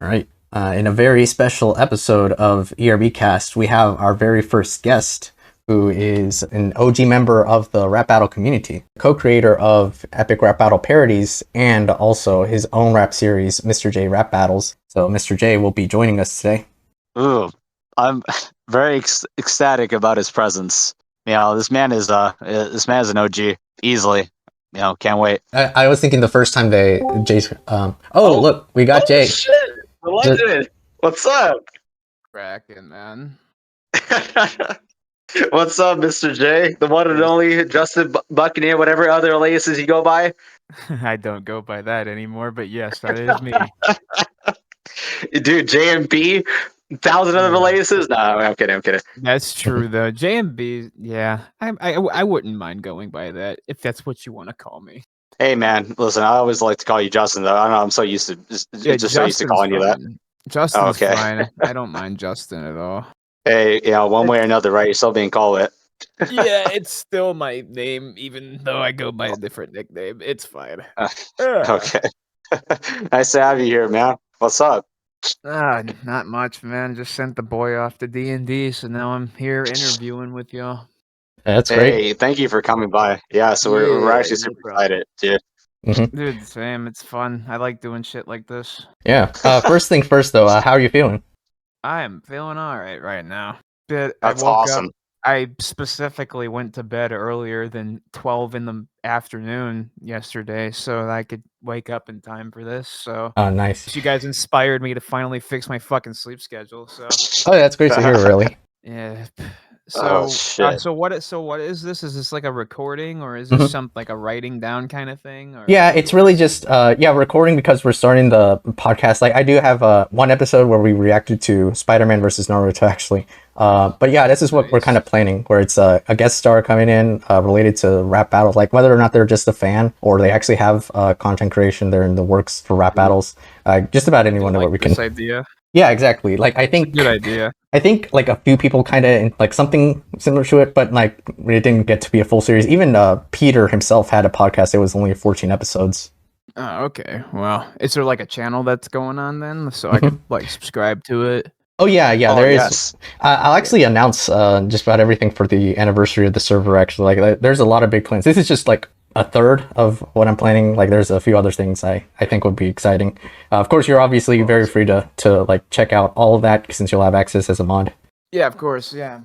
All right. In a very special episode of ERBcast, we have our very first guest, who is an OG member of the rap battle community, co-creator of Epic Rap Battle Parodies, and also his own rap series, Mr. J Rap Battles. So Mr. J will be joining us today. Ooh, I'm very ecstatic about his presence. This man is an OG easily. Can't wait. I was thinking the first time Jay's, look, we got Jay. Shit, the legend. What's up? Cracking, man. What's up, Mr. J? The one and only Justin Buccaneer, whatever other aliases you go by. I don't go by that anymore, but yes, that is me. Dude, JMB, 1,000 other aliases? No, I'm kidding. That's true though. JMB, yeah. I wouldn't mind going by that if that's what you want to call me. Hey man, listen, I always like to call you Justin though. I don't know, I'm so used to so used to calling you that. Justin's fine. I don't mind Justin at all. Hey, one way or another, right? You're still being called it. Yeah, it's still my name, even though I go by a different nickname. It's fine. Okay. Nice to have you here, man. What's up? Not much, man. Just sent the boy off to D&D, so now I'm here interviewing with y'all. That's great. Hey, thank you for coming by. Yeah, so we're actually super excited, dude. Mm-hmm. Dude, same. It's fun. I like doing shit like this. Yeah. First thing first, though, how are you feeling? I am feeling all right now. But That's I woke awesome. up. I specifically went to bed earlier than 12 in the afternoon yesterday so that I could wake up in time for this. So, nice. You guys inspired me to finally fix my fucking sleep schedule. So, that's great to hear. Really. Yeah. Oh, So, shit. so what is this? Is this like a recording, or is this something like a writing down kind of thing? Or? Yeah, it's really just recording because we're starting the podcast. Like, I do have one episode where we reacted to Spider-Man versus Naruto, actually. But yeah, this is what we're kind of planning, where it's a guest star coming in related to rap battles, like whether or not they're just a fan or they actually have content creation. They're in the works for rap battles. Just about anyone where we can. This idea. Yeah, exactly. Like, I think good idea. I think like a few people kind of like something similar to it, but like it didn't get to be a full series. Even Peter himself had a podcast. It was only 14 episodes. Oh, okay. Well, is there like a channel that's going on then, so I could like subscribe to it? Oh yeah, there is. Yes. I'll actually announce just about everything for the anniversary of the server. Actually, like there's a lot of big plans. This is just like a third of what I'm planning. Like there's a few other things I think would be exciting. Of course, you're obviously very free to like check out all of that since you'll have access as a mod. Yeah, of course. Yeah.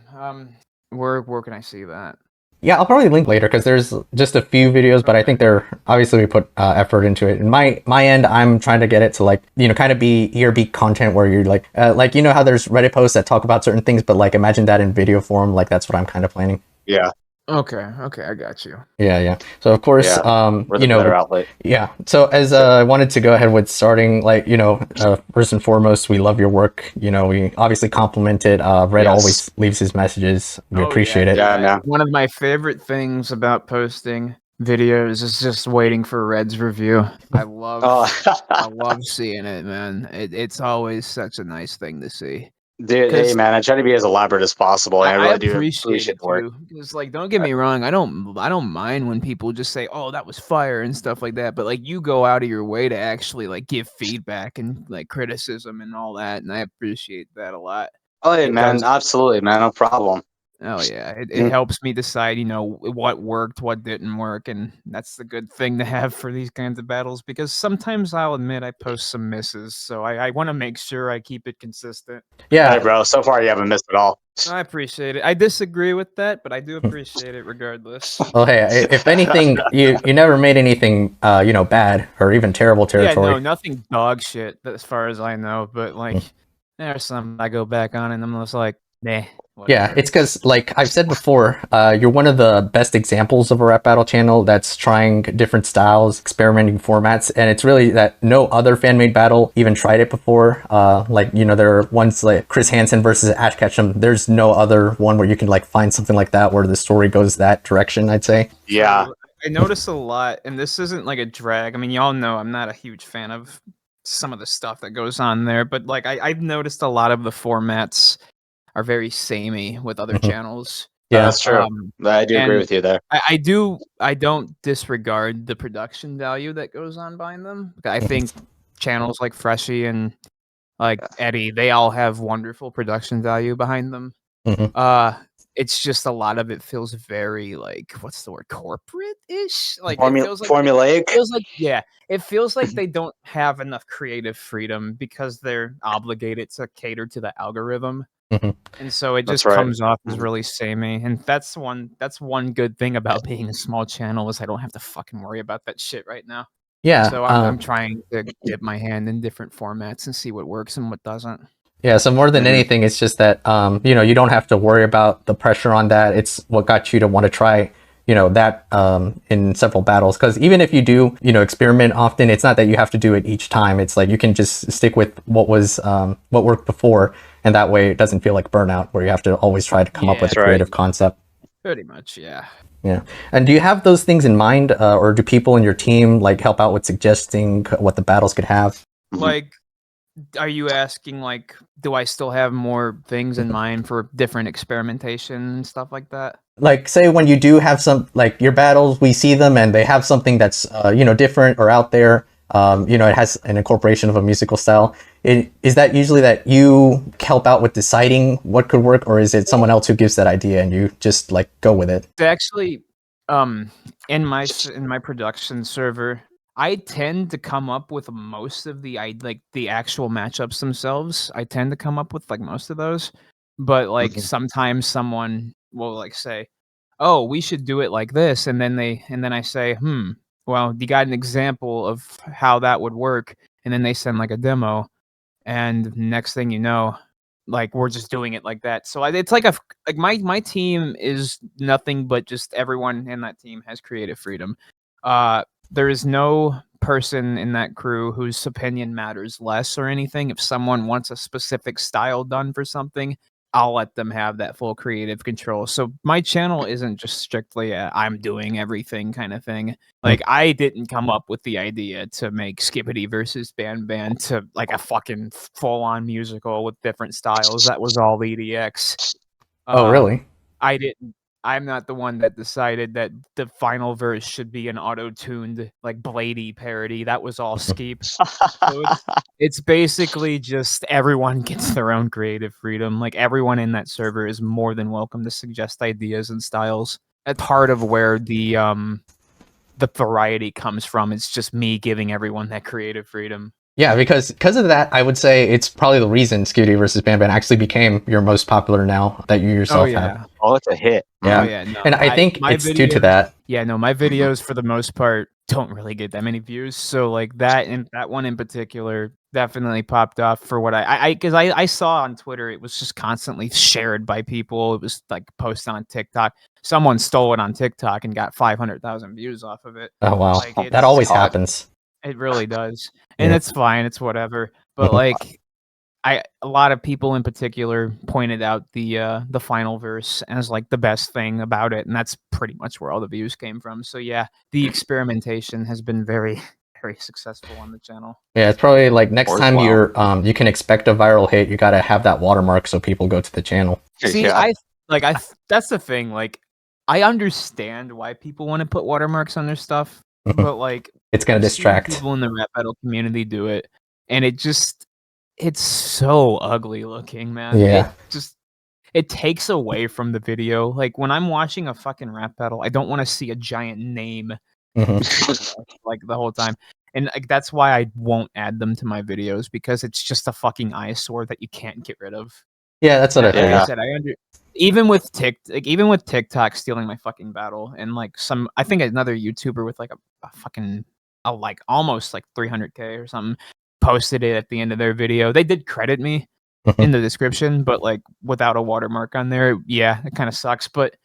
Where can I see that? Yeah, I'll probably link later because there's just a few videos, but I think they're obviously we put effort into it. And my end, I'm trying to get it to like kind of be ERB content where you're like how there's Reddit posts that talk about certain things, but like imagine that in video form. Like that's what I'm kind of planning. Yeah. Okay, I got you. Yeah. So of course, we're the better outlet. Yeah. So as I wanted to go ahead with starting, like first and foremost, we love your work. We obviously compliment it. Red always leaves his messages. We appreciate it. Yeah, man. One of my favorite things about posting videos is just waiting for Red's review. I love seeing it, man. It's always such a nice thing to see. Dude, hey man, I try to be as elaborate as possible. And I really do appreciate it too. Because like, don't get me wrong, I don't mind when people just say, "Oh, that was fire" and stuff like that. But like, you go out of your way to actually like give feedback and like criticism and all that, and I appreciate that a lot. Oh yeah, man, absolutely, man, no problem. Oh yeah, it helps me decide, what worked, what didn't work, and that's the good thing to have for these kinds of battles, because sometimes I'll admit I post some misses, so I want to make sure I keep it consistent. Yeah, hey, bro. So far, you haven't missed at all. I appreciate it. I disagree with that, but I do appreciate it regardless. Well, hey, if anything, you never made anything, bad or even terrible territory. Yeah, no, nothing dog shit as far as I know, but like, there's some I go back on and I'm just like, nah. Whatever. Yeah, it's because, like I've said before, you're one of the best examples of a rap battle channel that's trying different styles, experimenting formats, and it's really that no other fan-made battle even tried it before. There are ones like Chris Hansen versus Ash Ketchum. There's no other one where you can like find something like that where the story goes that direction, I'd say. Yeah. So, I notice a lot, and this isn't like a drag. I mean, y'all know I'm not a huge fan of some of the stuff that goes on there, but like I've noticed a lot of the formats are very samey with other channels. Yeah, that's true. I do agree with you there. I don't disregard the production value that goes on behind them. I think channels like Freshie and like Eddie, they all have wonderful production value behind them. Mhm. It's just a lot of it feels very like, what's the word, corporate-ish? Like it Formulaic. feels like it feels like they don't have enough creative freedom because they're obligated to cater to the algorithm. Mhm. And so it That's just right. comes off as really samey. And that's one good thing about being a small channel is I don't have to fucking worry about that shit right now. Yeah. So I'm trying to dip my hand in different formats and see what works and what doesn't. Yeah, so more than Mhm. anything, it's just that you don't have to worry about the pressure on that. It's what got you to want to try, that in several battles. Because even if you do, experiment often, it's not that you have to do it each time. It's like you can just stick with what worked before, and that way it doesn't feel like burnout, where you have to always try to come up with a That's right. creative concept. Pretty much, yeah. Yeah. And do you have those things in mind, or do people in your team like help out with suggesting what the battles could have? Mhm. Like, are you asking like, do I still have more things in mind for different experimentation and stuff like that? Like, say when you do have some, like your battles, we see them and they have something that's different or out there. It has an incorporation of a musical style. Is that usually that you help out with deciding what could work, or is it someone else who gives that idea and you just like go with it? Actually, in my production server, I tend to come up with most of the actual matchups themselves. I tend to come up with like most of those, but like Mhm. sometimes someone will like say, "Oh, we should do it like this," and then I say, well, you got an example of how that would work?" And then they send like a demo, and next thing you know, like we're just doing it like that. So it's like like my team is nothing but just everyone in that team has creative freedom. There is no person in that crew whose opinion matters less or anything. If someone wants a specific style done for something, I'll let them have that full creative control. So my channel isn't just strictly a I'm doing everything kind of thing. Like I didn't come up with the idea to make Skippity versus Band to like a fucking full on musical with different styles. That was all EDX. Oh, Uh, really? I didn't. I'm not the one that decided that the final verse should be an auto-tuned like Blady parody. That was all Skeep. So it's basically just everyone gets their own creative freedom. Like everyone in that server is more than welcome to suggest ideas and styles. That's part of where the variety comes from. It's just me giving everyone that creative freedom. Yeah, because of that, I would say it's probably the reason Scooty versus Bam Bam actually became your most popular now that you yourself have. Oh, it's a hit. Yeah. Oh yeah, no. And I think my it's due to that. Yeah, no, my videos for the most part don't really get that many views. So like that one in particular definitely popped off for what because I saw on Twitter it was just constantly shared by people. It was like posted on TikTok. Someone stole it on TikTok and got 500,000 views off of it. Oh, wow. Like That it's always happens. it really does. And Yeah. it's fine, it's whatever. But Mhm. like a lot of people in particular pointed out the final verse as like the best thing about it, and that's pretty much where all the views came from. So yeah, the experimentation has been very very successful on the channel. Yeah, it's probably like next time Worthwhile. you can expect a viral hit, you gotta have that watermark so people go to the channel. See, Yeah. that's the thing. Like, I understand why people want to put watermarks on their stuff, Mhm. but like, It's gonna I've seen distract. people in the rap battle community do it, and it's so ugly looking, man. Yeah. It takes away from the video. Like when I'm watching a fucking rap battle, I don't want to see a giant name Mhm. like the whole time. And like that's why I won't add them to my videos because it's just a fucking eyesore that you can't get rid of. Yeah, that's what I Like I figured. said, even with even with TikTok stealing my fucking battle and like I think another YouTuber with like a fucking like almost like 300K or something posted it at the end of their video. They did credit me in Mhm. the description, but like without a watermark on there, yeah, it kind of sucks. But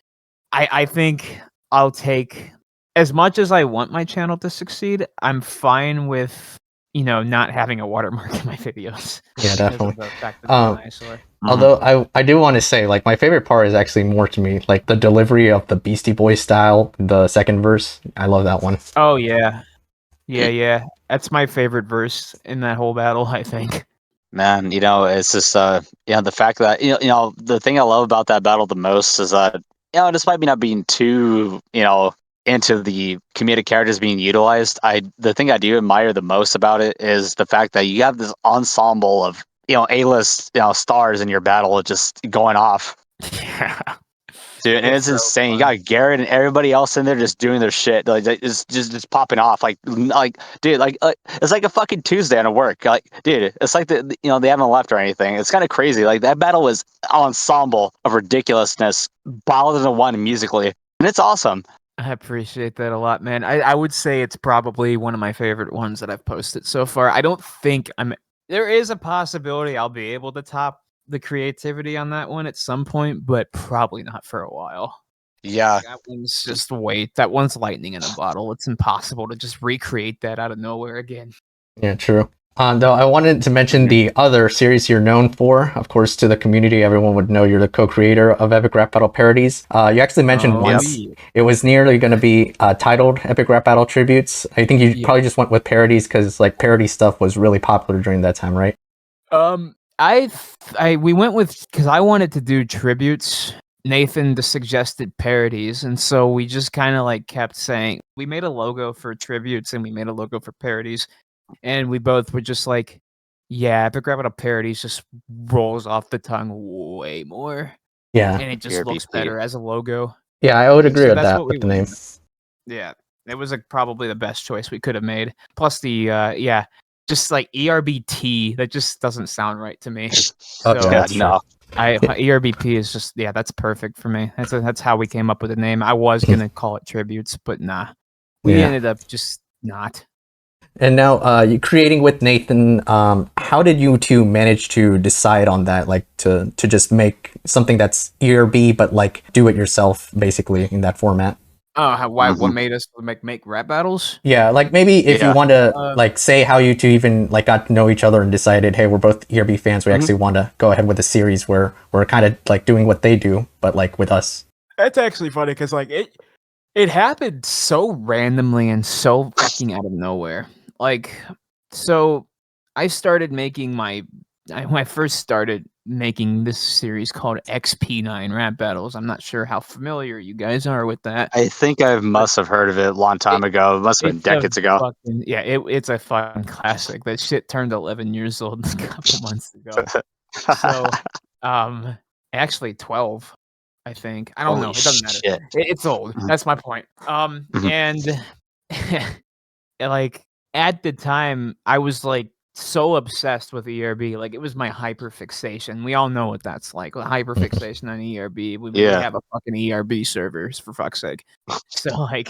I think I'll take as much as I want my channel to succeed. I'm fine with not having a watermark in my videos. Yeah, Because definitely. of the fact that it's an eyesore. Although I do want to say, like, my favorite part is actually more to me, like the delivery of the Beastie Boys style, the second verse. I love that one. Oh yeah, yeah. That's my favorite verse in that whole battle. I think. Man, it's just the fact that the thing I love about that battle the most is that despite me not being too into the comedic characters being utilized, the thing I do admire the most about it is the fact that you have this ensemble of A-list stars in your battle just going off. Yeah. Dude, and it's so insane. fun. You got Garrett and everybody else in there just doing their shit. Like it's just popping off. Like dude, it's like a fucking Tuesday on work. Like, dude, it's like they haven't left or anything. It's kind of crazy. Like that battle was an ensemble of ridiculousness, bottled into one musically, and it's awesome. I appreciate that a lot, man. I would say it's probably one of my favorite ones that I've posted so far. I don't think there is a possibility I'll be able to top the creativity on that one at some point, but probably not for a while. Yeah, That one's just that one's lightning in a bottle. It's impossible to just recreate that out of nowhere again. Yeah, true. Though I wanted to mention the other series you're known for. Of course, to the community, everyone would know you're the co-creator of Epic Rap Battle Parodies. You actually mentioned once it was nearly going to be titled Epic Rap Battle Tributes. I think you probably just went with parodies because like parody stuff was really popular during that time, right? We went with because I wanted to do tributes. Nathan suggested parodies, and so we just kind of like kept saying we made a logo for tributes and we made a logo for parodies, and we both were just like, yeah, Epic Rap Battle Parodies just rolls off the tongue way more. Yeah, and it just ERBP. looks better as a logo. Yeah, I would agree with that with the name. Yeah, it was probably the best choice we could have made. Plus the just like ERBT, that just doesn't sound right to me. Oh, So yeah, no. ERBP is just that's perfect for me. That's how we came up with the name. I was gonna call it tributes, but nah, we ended up just not. And now, you creating with Nathan. How did you two manage to decide on that? Like to just make something that's ERB, but like do it yourself, basically in that format. Oh, what made us make rap battles? Yeah, like maybe if you want to like say how you two even like got to know each other and decided, hey, we're both ERB fans. We actually want to go ahead with a series where we're kind of like doing what they do, but like with us. That's actually funny because like it happened so randomly and so fucking out of nowhere. Like, so I started making when I first started making this series called XP9 Rap Battles. I'm not sure how familiar you guys are with that. I think I must have heard of it a long time ago. It must have been decades ago. It's a fucking classic. That shit turned 11 years old a couple months ago. So, actually 12, I think. I don't know. It doesn't matter. It's old. That's my point. And like at the time, I was like so obsessed with ERB. Like it was my hyperfixation. We all know what that's like. Hyperfixation on ERB. We have a fucking ERB servers for fuck's sake. So like,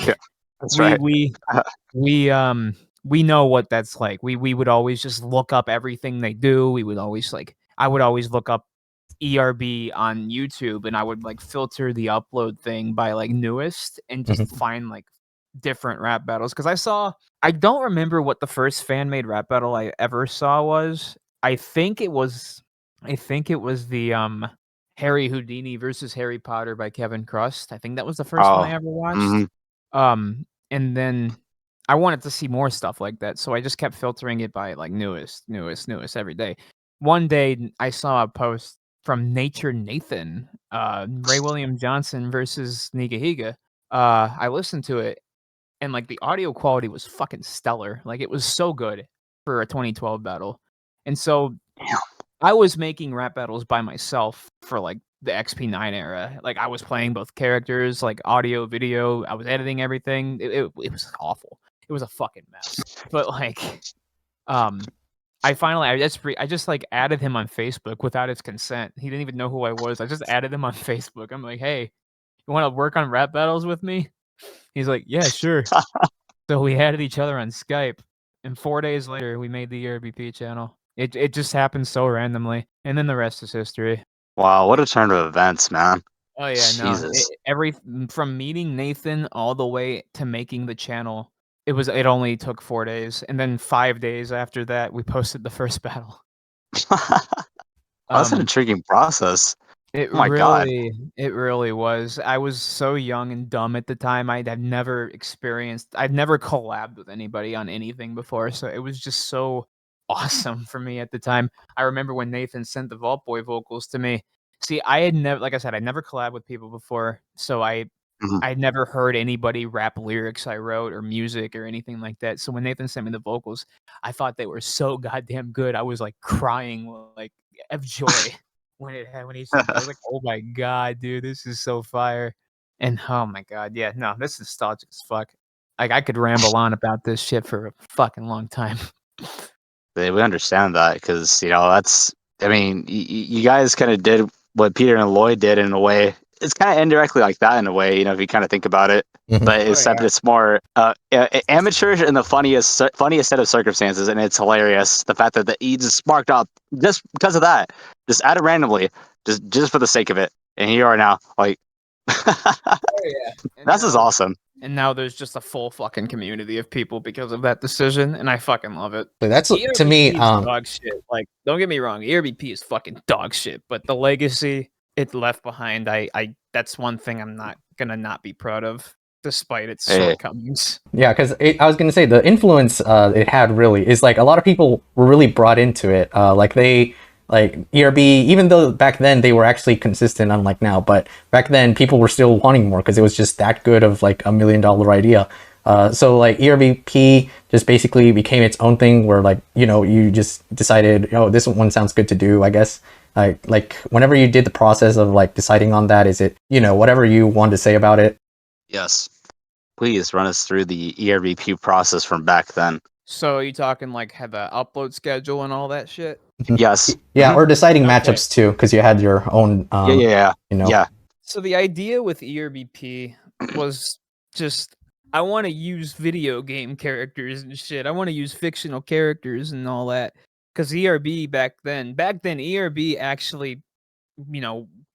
that's right. We know what that's like. We would always just look up everything they do. We would always I would always look up ERB on YouTube, and I would like filter the upload thing by like newest and just find like different rap battles because I don't remember what the first fan-made rap battle I ever saw was. I think it was the Harry Houdini versus Harry Potter by Kevin Crust. I think that was the first one I ever watched. And then I wanted to see more stuff like that, so I just kept filtering it by like newest every day. One day I saw a post from Nature Nathan, Ray William Johnson versus Nigahiga. I listened to it, and like the audio quality was fucking stellar. Like it was so good for a 2012 battle. And so I was making rap battles by myself for like the XP9 era. Like I was playing both characters, like audio, video. I was editing everything. It was awful. It was a fucking mess. But like, I just like added him on Facebook without his consent. He didn't even know who I was. I just added him on Facebook. I'm like, hey, you want to work on rap battles with me? He's like, yeah, sure. So we added each other on Skype, and 4 days later, we made the ERBP channel. It just happened so randomly, and then the rest is history. Wow, what a turn of events, man. Oh yeah, Jesus. From meeting Nathan all the way to making the channel, it only took 4 days, and then 5 days after that, we posted the first battle. That's an intriguing process. It really was. I was so young and dumb at the time. I'd never collabed with anybody on anything before, so it was just so awesome for me at the time. I remember when Nathan sent the Vault Boy vocals to me. See, I had never, like I said, I never collabed with people before, so I Mhm. I'd never heard anybody rap lyrics I wrote or music or anything like that. So when Nathan sent me the vocals, I thought they were so goddamn good. I was like crying like of joy when he sent it. I was like, "Oh my god, dude, this is so fire." And oh my god, yeah, no, this is nostalgic as fuck. Like I could ramble on about this shit for a fucking long time. We understand that because that's. I mean, you guys kind of did what Peter and Lloyd did in a way. It's kind of indirectly like that in a way, if you kind of think about it. Mhm. But Oh, except yeah. it's more amateur in the funniest set of circumstances, and it's hilarious. The fact that he just sparked up just because of that, just added randomly, just for the sake of it, and here you are now. Like, Oh, yeah. this is awesome. And now there's just a full fucking community of people because of that decision, and I fucking love it. So that's to ERBP me. is dog shit. Like, don't get me wrong, ERBP is fucking dog shit. But the legacy it left behind, I that's one thing I'm not gonna not be proud of, despite its Hey. shortcomings. Yeah, because I was gonna say the influence it had really is like a lot of people were really brought into it. Like ERB, even though back then they were actually consistent, unlike now, but back then people were still wanting more because it was just that good of like $1 million idea. So like ERBP just basically became its own thing where like, you just decided, oh, this one sounds good to do, I guess. Like whenever you did the process of like deciding on that, is it, whatever you want to say about it? Yes. Please run us through the ERBP process from back then. So are you talking like have the upload schedule and all that shit? Yes. Yeah, or deciding Okay. matchups too, because you had your own. Yeah. So the idea with ERBP was just I want to use video game characters and shit. I want to use fictional characters and all that. Because ERB back then ERB actually,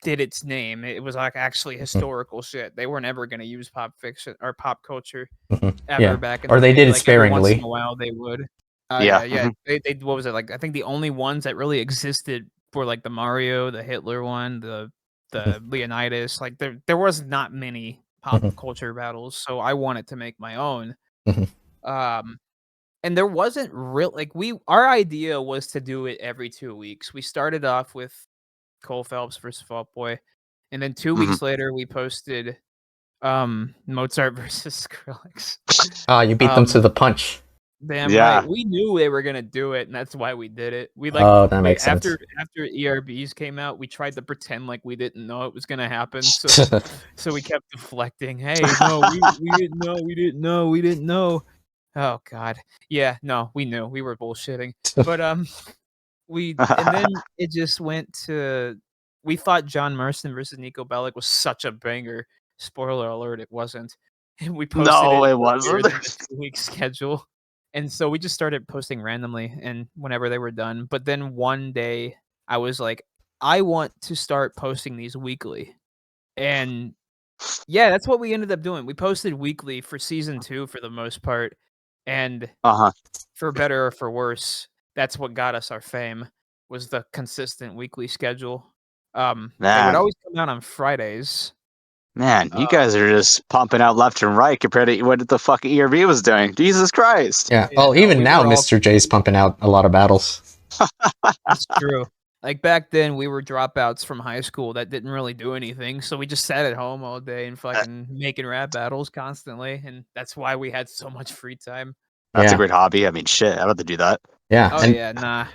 did its name. It was like actually historical shit. They weren't ever gonna use pop fiction or pop culture ever Yeah. back in Or the they day. did it Like every once in sparingly. a while they would. Yeah. Yeah. They what was it like? I think the only ones that really existed were like the Mario, the Hitler one, the Leonidas. Like there was not many pop culture battles, so I wanted to make my own. Um, and there wasn't real like our idea was to do it every 2 weeks. We started off with Cole Phelps versus Fault Boy, and then 2 weeks later we posted Mozart versus Skrillex. You beat them to the punch. Damn Yeah. right. We knew they were gonna do it, and that's why we did it. We That makes sense. after ERBs came out, we tried to pretend like we didn't know it was gonna happen. So we kept deflecting. Hey, no, we didn't know. We didn't know. We didn't know. Oh God. Yeah. No, we knew. We were bullshitting. But and then it just went to. We thought John Marston versus Nico Bellic was such a banger. Spoiler alert, it wasn't. And we posted No, it earlier wasn't. than the 2-week schedule. And so we just started posting randomly and whenever they were done. But then one day I was like, I want to start posting these weekly. And yeah, that's what we ended up doing. We posted weekly for season 2 for the most part. And for better or for worse, that's what got us our fame was the consistent weekly schedule. They would always come out on Fridays. Man, you guys are just pumping out left and right compared to what the fuck ERB was doing. Jesus Christ. Yeah. Yeah, Even we now, were all- Mr. J's pumping out a lot of battles. That's true. Like back then, we were dropouts from high school that didn't really do anything, so we just sat at home all day and fucking making rap battles constantly, and that's why we had so much free time. That's Yeah. a great hobby. I mean, shit, I'd love to do that. Yeah. Oh and yeah, nah.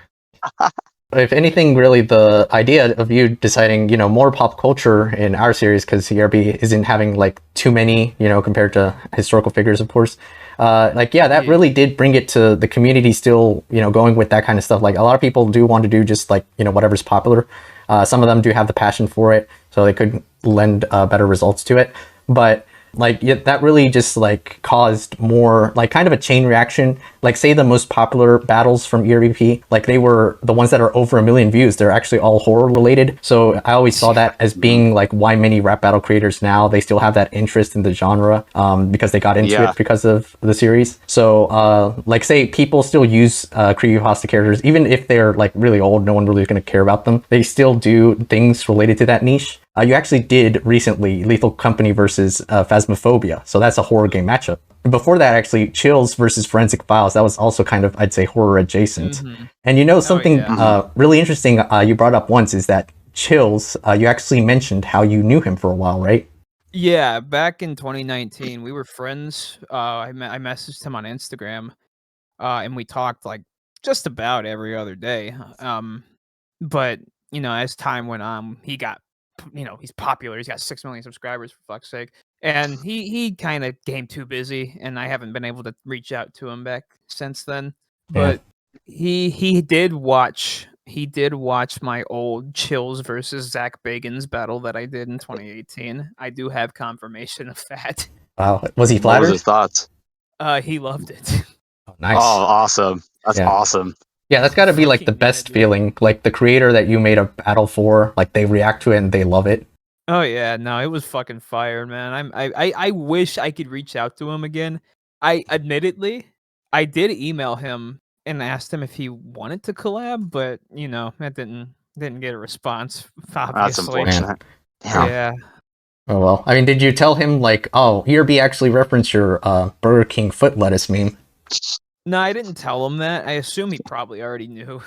if anything, really, the idea of you deciding, more pop culture in our series, because ERB isn't having like too many, compared to historical figures, of course. That really did bring it to the community still, going with that kind of stuff. Like a lot of people do want to do just like, whatever's popular. Some of them do have the passion for it, so they could lend better results to it. But that really just like caused more like kind of a chain reaction. Like say the most popular battles from ERBP, like they were the ones that are over 1 million views. They're actually all horror related. So I always saw that as being like why many rap battle creators now, they still have that interest in the genre because they got into it because of the series. So like say people still use creepypasta characters, even if they're like really old, no one really is going to care about them. They still do things related to that niche. You actually did recently Lethal Company versus Phasmophobia. So that's a horror game matchup. Before that, actually, Chills versus Forensic Files. That was also kind of, I'd say, horror adjacent. And something really interesting you brought up once is that Chills, you actually mentioned how you knew him for a while, right? Yeah, back in 2019, we were friends. I messaged him on Instagram, and we talked like just about every other day. But as time went on, he got, he's popular. He's got 6 million subscribers for fuck's sake, and he kind of came too busy, and I haven't been able to reach out to him back since then. Yeah. But he did watch my old Chills versus Zach Bagans battle that I did in 2018. I do have confirmation of that. Wow. Was he What was flattered? his thoughts? He loved it. Oh, nice. Oh, awesome. That's Yeah. awesome. Yeah, that's got to be like the Fucking best yeah, dude. feeling. Like the creator that you made a battle for, like they react to it and they love it. Oh yeah, no, it was fucking fire, man. I wish I could reach out to him again. I did email him and asked him if he wanted to collab, but that didn't get a response. That's Obviously, unfortunate. Damn. yeah. Oh well. I mean, did you tell him like, oh, ERB actually referenced your Burger King foot lettuce meme? No, I didn't tell him that. I assume he probably already knew.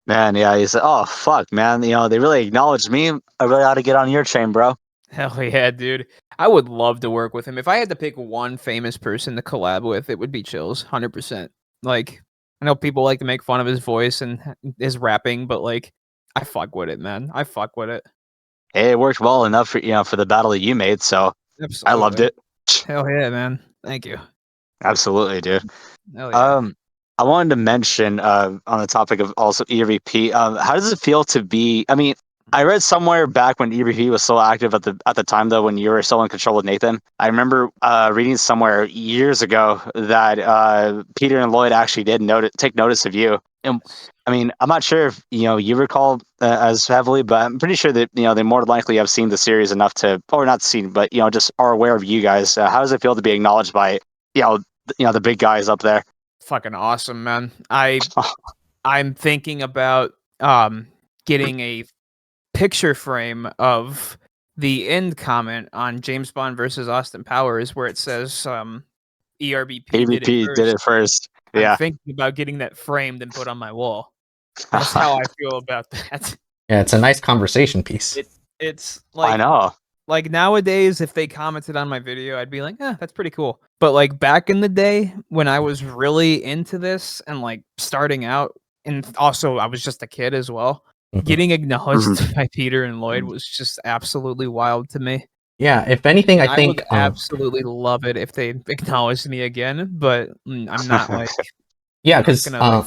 Man, yeah, he said, "Oh fuck, man, they really acknowledged me. I really ought to get on your train, bro." Hell yeah, dude. I would love to work with him. If I had to pick one famous person to collab with, it would be Chills, 100%. Like, I know people like to make fun of his voice and his rapping, but like, I fuck with it, man. I fuck with it. Hey, it worked well enough for the battle that you made, so I loved Absolutely. it. Hell yeah, man. Thank you. Absolutely, dude. Hell yeah. I wanted to mention on the topic of also ERBP. How does it feel to be? I mean, I read somewhere back when ERBP was still active at the time though, when you were still in control with Nathan. I remember reading somewhere years ago that Peter and Lloyd actually did take notice of you. And I mean, I'm not sure if you recall as heavily, but I'm pretty sure that they more than likely have seen the series enough to, or not seen, but just are aware of you guys. How does it feel to be acknowledged by the big guys up there? Fucking awesome, man. I'm thinking about getting a picture frame of the end comment on James Bond versus Austin Powers where it says ERBP did it ERBP first. did it first. I'm Yeah. thinking about getting that framed and put on my wall. That's how I feel about that. Yeah, it's a nice conversation piece. It's I like know. like nowadays, if they commented on my video, I'd be like, that's pretty cool. But like back in the day when I was really into this and like starting out, and also I was just a kid as well, Mhm. getting acknowledged by Peter and Lloyd was just absolutely wild to me. Yeah, if anything, And I I think would absolutely love it if they acknowledged me again, but I'm not like yeah, not because gonna like.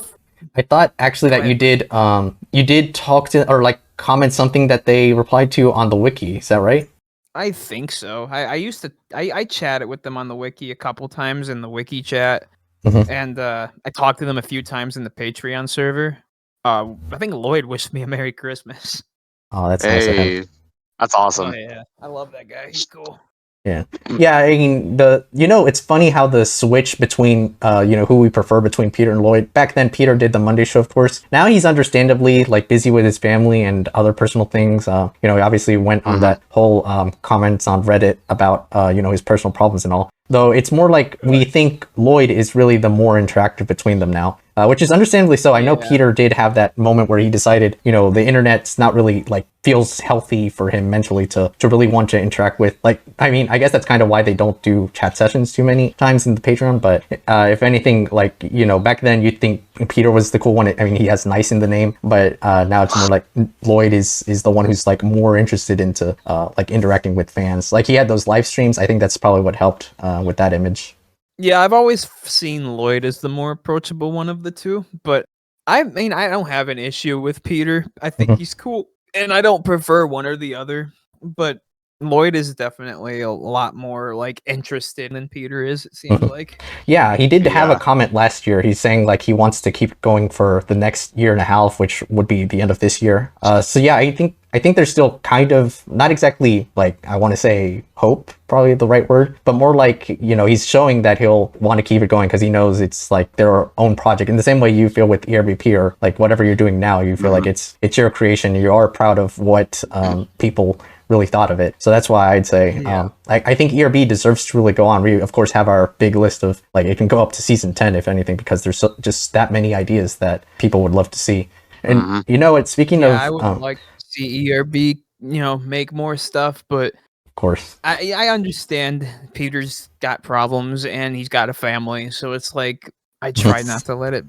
I thought actually Go that you ahead. did talk to or like comment something that they replied to on the wiki. Is that right? I think so. I used to I chatted with them on the wiki a couple times in the wiki chat, Mhm. and I talked to them a few times in the Patreon server. I think Lloyd wished me a Merry Christmas. Oh, that's nice of him. Hey, that's Oh awesome. yeah, I love that guy. He's cool. Yeah, I mean it's funny how the switch between who we prefer between Peter and Lloyd. Back then, Peter did the Monday show, of course. Now he's understandably like busy with his family and other personal things. He obviously went on that whole comments on Reddit about his personal problems and all. Though it's more like we think Lloyd is really the more interactive between them now, which is understandably so. I know Yeah. Peter did have that moment where he decided, the internet's not really like feels healthy for him mentally to really want to interact with. Like, I mean, I guess that's kind of why they don't do chat sessions too many times in the Patreon. But if anything, like, back then you'd think Peter was the cool one. I mean, he has nice in the name, but now it's more like Lloyd is the one who's like more interested into like interacting with fans. Like he had those live streams. I think that's probably what helped with that image. Yeah, I've always seen Lloyd as the more approachable one of the two, but I mean, I don't have an issue with Peter. I think Mhm. he's cool, and I don't prefer one or the other. But Lloyd is definitely a lot more like interested than Peter is. It seems like. Yeah, he did have a Yeah. comment last year. He's saying like he wants to keep going for the next year and a half, which would be the end of this year. So yeah, I think there's still kind of not exactly like I want to say hope, probably the right word, but more like he's showing that he'll want to keep it going because he knows it's like their own project. In the same way you feel with ERBP or like whatever you're doing now, you feel like it's your creation. You are proud of what people really thought of it. So that's why I'd say I think ERB deserves to really go on. We of course have our big list of like it can go up to season 10 if anything because there's just that many ideas that people would love to see. And it's speaking Yeah, of I would like to see ERB make more stuff, but Of course. I understand Peter's got problems and he's got a family, so it's like I try not to let it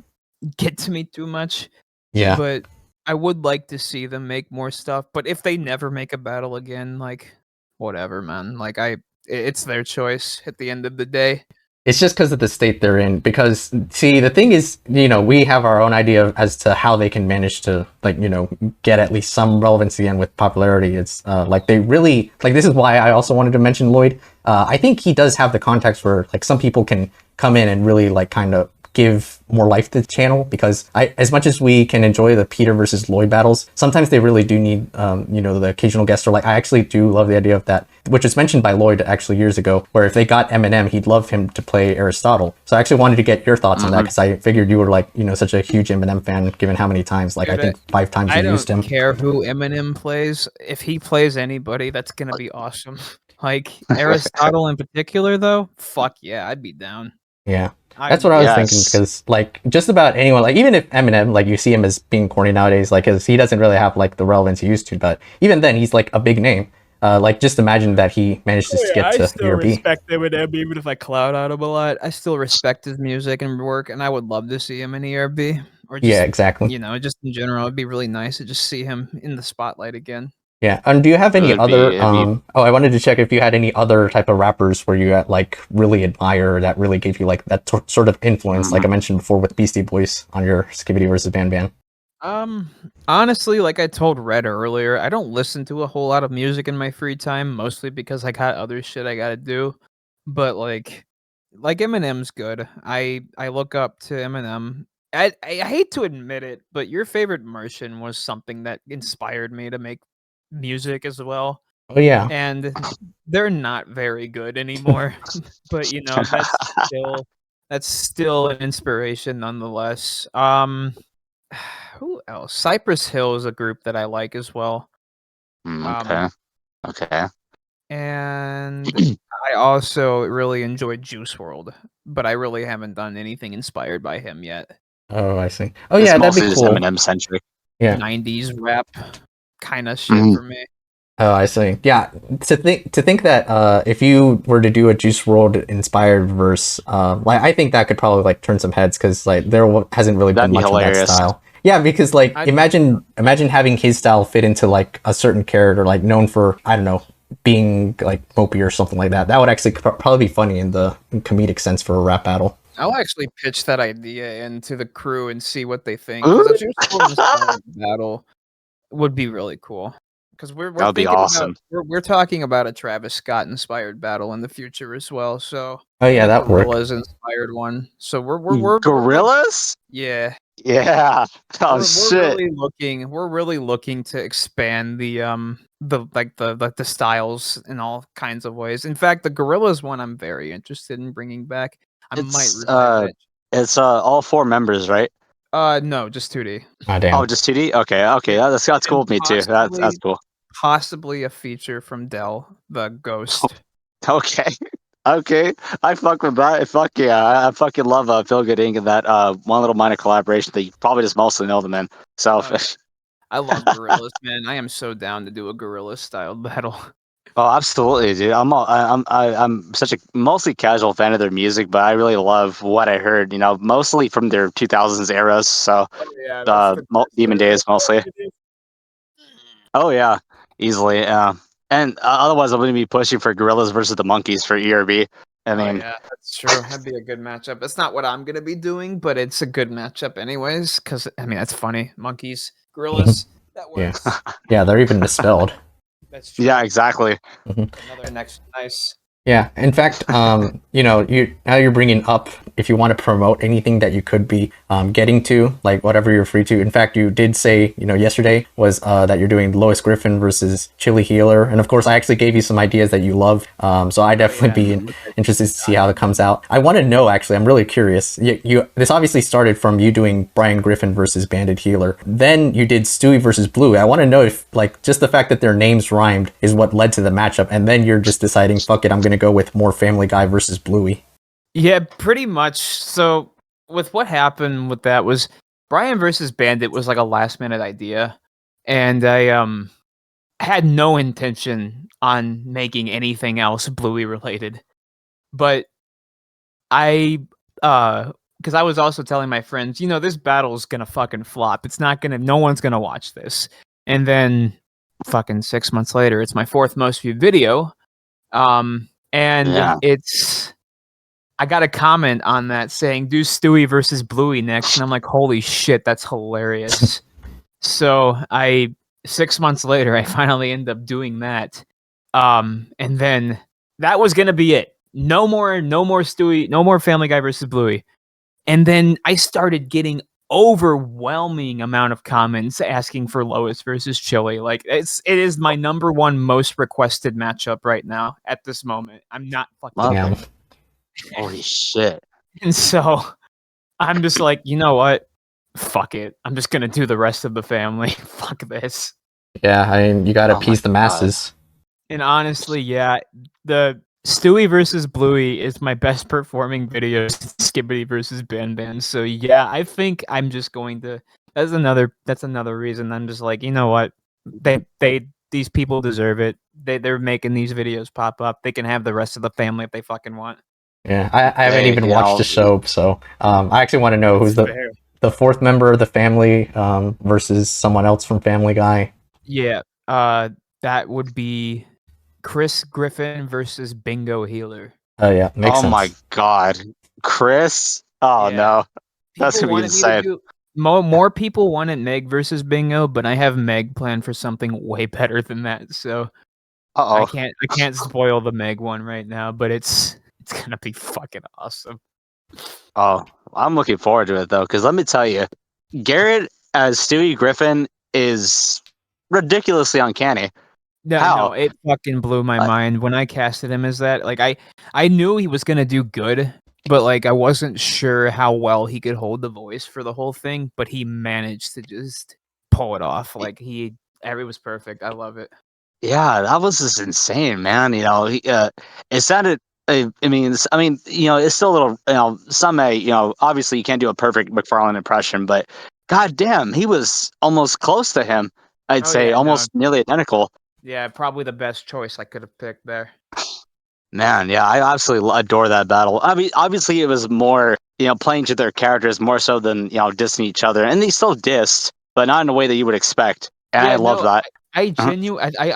get to me too much. Yeah. But I would like to see them make more stuff. But if they never make a battle again, like whatever, man. Like it's their choice at the end of the day. It's just because of the state they're in. Because see, the thing is, we have our own idea as to how they can manage to get at least some relevancy and with popularity. It's like they really like. This is why I also wanted to mention Lloyd. I think he does have the context where like some people can come in and really like kind of give more life to the channel, because as much as we can enjoy the Peter versus Lloyd battles, sometimes they really do need the occasional guest. Or like I actually do love the idea of that, which was mentioned by Lloyd actually years ago, where if they got Eminem, he'd love him to play Aristotle. So I actually wanted to get your thoughts on that, because I figured you were like such a huge Eminem fan, given how many times, like I think 5 times you used him. I don't care who Eminem plays. If he plays anybody, that's gonna be awesome. Like Aristotle in particular, though, fuck yeah, I'd be down. Yeah. That's what I was thinking, because like just about anyone, like even if Eminem, like you see him as being corny nowadays, like cause he doesn't really have like the relevance he used to, but even then he's like a big name. Like just imagine that he managed to get to I still ERB. respect Eminem, even if I cloud out him a lot. I still respect his music and work, and I would love to see him in ERB. Or just, yeah, exactly. Just in general, it'd be really nice to just see him in the spotlight again. Yeah, and do you have any other? I wanted to check if you had any other type of rappers where you like really admire, that really gave you like that sort of influence, like I mentioned before with Beastie Boys on your Skibbity versus Ban Ban. Honestly, like I told Red earlier, I don't listen to a whole lot of music in my free time, mostly because I got other shit I gotta do. But like Eminem's good. I look up to Eminem. I hate to admit it, but your favorite Martian was something that inspired me to make music as well. Oh yeah, And they're not very good anymore. But that's still an inspiration nonetheless. Who else? Cypress Hill is a group that I like as well. Okay. And I also really enjoyed Juice World, but I really haven't done anything inspired by him yet. Oh, I see. Oh yeah, that'd be cool. Eminem centric. Yeah, 90s rap kind of shit for me. Oh, I see. Yeah, to think that if you were to do a Juice WRLD inspired verse, like I think that could probably like turn some heads, because like there hasn't really been much of that style. Yeah, because like imagine having his style fit into like a certain character, like known for, I don't know, being like mopey or something like that. That would actually probably be funny in the comedic sense for a rap battle. I'll actually pitch that idea into the crew and see what they think. Because a Juice WRLD battle would be really cool. Because that'd be awesome. We're talking about a Travis Scott inspired battle in the future as well. So oh yeah, that Gorillaz inspired one. So we're Gorillaz. Yeah. Yeah. Oh shit. We're really looking to expand the styles in all kinds of ways. In fact, the Gorillaz one I'm very interested in bringing back. It's all 4 members, right? No, just 2D. Oh damn. Oh, just 2D. Okay. That's cool with me too. That's cool. Possibly a feature from Dell, the Ghost. Okay. I fuck with that. Fuck yeah. I fucking love Phil Gooding and that one little minor collaboration that you probably just mostly know them in. So I love Gorillaz, man. I am so down to do a Gorillaz style battle. Oh, absolutely, dude. I'm such a mostly casual fan of their music, but I really love what I heard. Mostly from their 2000s eras. So Demon Days mostly. Oh yeah, easily. Yeah, and otherwise I'm going to be pushing for Gorillaz versus the Monkeys for ERB. I mean, yeah, that's true. That'd be a good matchup. It's not what I'm going to be doing, but it's a good matchup anyways. Because I mean, that's funny. Monkeys, Gorillaz. That works. Yeah, they're even misspelled. That's true. Yeah, exactly. Another next nice. Yeah, in fact, now you're bringing up, if you want to promote anything that you could be getting to, like whatever you're free to. In fact, you did say, yesterday was that you're doing Lois Griffin versus Chili Healer, and of course, I actually gave you some ideas that you love. So I definitely be interested to see how it comes out. I want to know, actually, I'm really curious. This obviously started from you doing Brian Griffin versus Bandit Healer. Then you did Stewie versus Bluey. I want to know if, like, just the fact that their names rhymed is what led to the matchup, and then you're just deciding, fuck it, I'm gonna go with more Family Guy versus Bluey. Yeah, pretty much. So with what happened with that was Brian versus Bandit was like a last minute idea, and I had no intention on making anything else Bluey related, but because I was also telling my friends, this battle's gonna fucking flop. It's not gonna. No one's gonna watch this. And then, fucking 6 months later, it's my 4th most viewed video. And it's. I got a comment on that saying, "Do Stewie versus Bluey next," and I'm like, "Holy shit, that's hilarious!" So 6 months later, I finally end up doing that. And then that was gonna be it. No more Stewie, no more Family Guy versus Bluey. And then I started getting overwhelming amount of comments asking for Lois versus Chili. Like it is my number 1 most requested matchup right now at this moment. I'm not fucking Yeah. Holy shit. And so I'm just like, you know what? Fuck it. I'm just gonna do the rest of the family. Fuck this. Yeah, I mean, you gotta appease the masses. And honestly, yeah, the Stewie versus Bluey is my best performing video since Skibbity versus Ban Ban. So yeah, I think I'm just going to. That's another reason I'm just like, you know what? These people deserve it. They're making these videos pop up. They can have the rest of the family if they fucking want. Yeah, I haven't even watched the show, so I actually want to know who's the 4th member of the family versus someone else from Family Guy. Yeah, that would be Chris Griffin versus Bingo Healer. Oh yeah, makes sense. Oh my god, Chris! Oh Yeah. no, that's gonna be insane. More people wanted Meg versus Bingo, but I have Meg planned for something way better than that. So I can't spoil the Meg one right now, but it's gonna be fucking awesome. Oh, I'm looking forward to it though, because let me tell you, Garrett as Stewie Griffin is ridiculously uncanny. No, it fucking blew my mind when I casted him as that. Like I knew he was gonna do good, but like I wasn't sure how well he could hold the voice for the whole thing. But he managed to just pull it off. Like it was perfect. I love it. Yeah, that was just insane, man. It sounded. I mean, it's still a little. Some may. Obviously, you can't do a perfect McFarlane impression, but goddamn, he was almost close to him. I'd say almost nearly identical. Yeah, probably the best choice I could have picked there. Man, yeah, I absolutely adore that battle. I mean, obviously, it was more, playing to their characters more so than, dissing each other. And they still dissed, but not in a way that you would expect. And I love that. I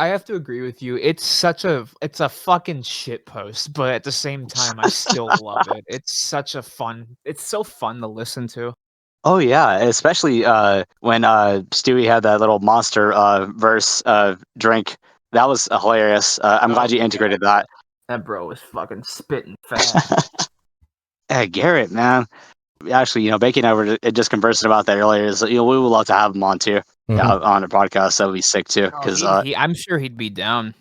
have to agree with you. It's a fucking shit post, but at the same time, I still love it. It's so fun to listen to. Oh yeah, especially when Stewie had that little monster verse drink. That was hilarious. I'm glad you integrated that. That bro was fucking spitting fast. Hey, Garrett, man. Actually, Becky and I were just conversing about that earlier. Is we would love to have him on too, on the podcast. That would be sick too. Because I'm sure he'd be down.